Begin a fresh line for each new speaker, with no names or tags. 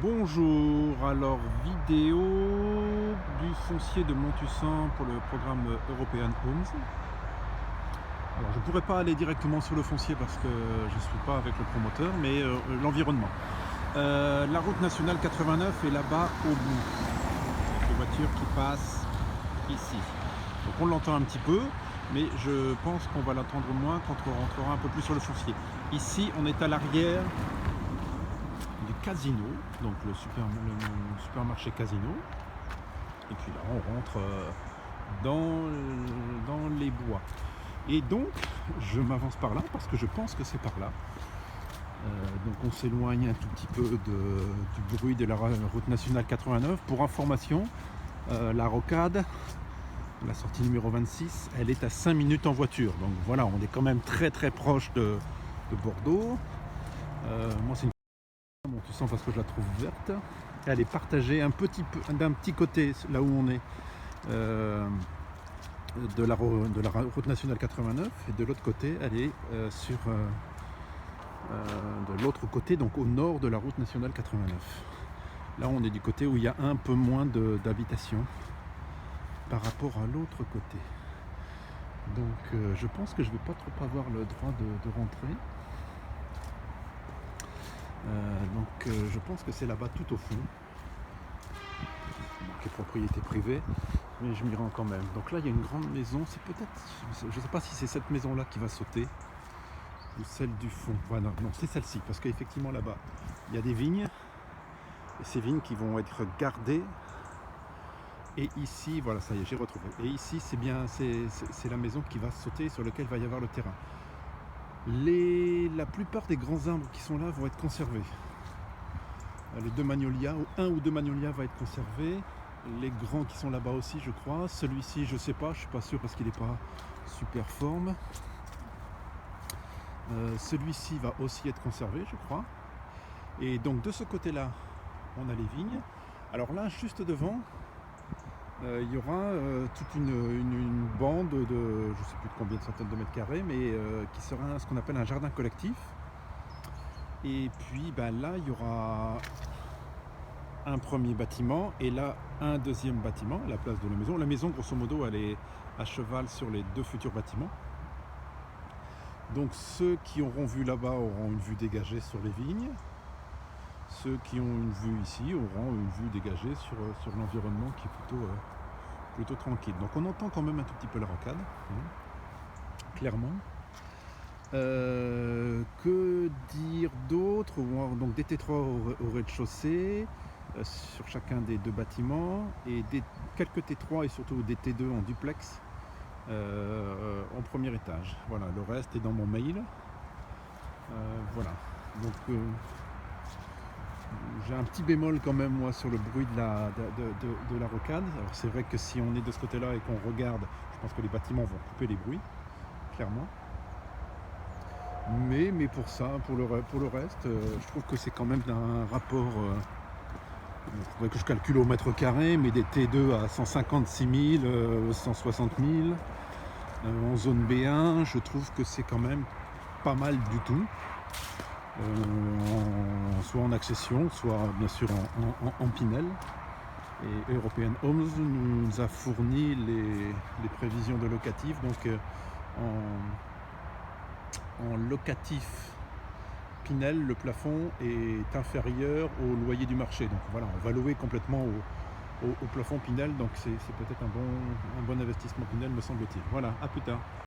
Bonjour, alors vidéo du foncier de Montussan pour le programme European Homes. Alors je ne pourrais pas aller directement sur le foncier parce que je ne suis pas avec le promoteur, mais l'environnement. La route nationale 89 est là-bas au bout, avec les voitures qui passent ici. Donc on l'entend un petit peu, mais je pense qu'on va l'entendre moins quand on rentrera un peu plus sur le foncier. Ici on est à l'arrière du Casino, donc le supermarché Casino. Et puis là, on rentre dans les bois. Et donc, je m'avance par là parce que je pense que c'est par là. Donc on s'éloigne un tout petit peu du bruit de la route nationale 89. Pour information, la rocade, la sortie numéro 26, elle est à 5 minutes en voiture. Donc voilà, on est quand même très très proche de Bordeaux. Moi, c'est une Montussan parce que je la trouve verte. Elle est partagée un petit peu d'un petit côté là où on est de la route nationale 89 et de l'autre côté elle est de l'autre côté, donc au nord de la route nationale 89. Là on est du côté où il y a un peu moins d'habitations par rapport à l'autre côté. Donc je pense que je ne vais pas trop avoir le droit de rentrer. Je pense que c'est là-bas tout au fond. Donc, propriété privée, mais je m'y rends quand même. Donc là il y a une grande maison, c'est peut-être, je ne sais pas si c'est cette maison là qui va sauter ou celle du fond. Voilà, non, c'est celle-ci parce qu'effectivement là-bas il y a des vignes et ces vignes qui vont être gardées. Et ici, voilà, ça y est, j'ai retrouvé. Et ici, c'est bien, c'est la maison qui va sauter, sur laquelle va y avoir le terrain. La plupart des grands arbres qui sont là vont être conservés. Les deux magnolias, un ou deux magnolias va être conservé. Les grands qui sont là-bas aussi, je crois. Celui-ci, je sais pas, je suis pas sûr parce qu'il n'est pas super forme. Celui-ci va aussi être conservé, je crois. Et donc de ce côté-là, on a les vignes. Alors là, juste devant, il y aura toute une bande de, je ne sais plus de combien de centaines de mètres carrés, mais qui sera ce qu'on appelle un jardin collectif. Et puis là, il y aura un premier bâtiment et là un deuxième bâtiment à la place de la maison. La maison, grosso modo, elle est à cheval sur les deux futurs bâtiments. Donc ceux qui auront vu là-bas auront une vue dégagée sur les vignes. Ceux qui ont une vue ici auront une vue dégagée sur l'environnement qui est plutôt tranquille. Donc on entend quand même un tout petit peu la rocade, clairement. Que dire d'autre? Donc des T3 au rez-de-chaussée sur chacun des deux bâtiments et quelques T3 et surtout des T2 en duplex en premier étage. Voilà, le reste est dans mon mail. Voilà, donc j'ai un petit bémol quand même moi sur le bruit de la rocade. Alors c'est vrai que si on est de ce côté là et qu'on regarde, je pense que les bâtiments vont couper les bruits, clairement. Mais pour ça, pour le reste, je trouve que c'est quand même un rapport, il faudrait que je calcule au mètre carré, mais des T2 à 156 000, 160 000, en zone B1, je trouve que c'est quand même pas mal du tout. Soit en accession, soit bien sûr en Pinel. Et European Homes nous a fourni les prévisions de locatif. Donc en locatif Pinel, le plafond est inférieur au loyer du marché. Donc voilà, on va louer complètement au plafond Pinel. Donc c'est peut-être un bon investissement Pinel, me semble-t-il. Voilà, à plus tard.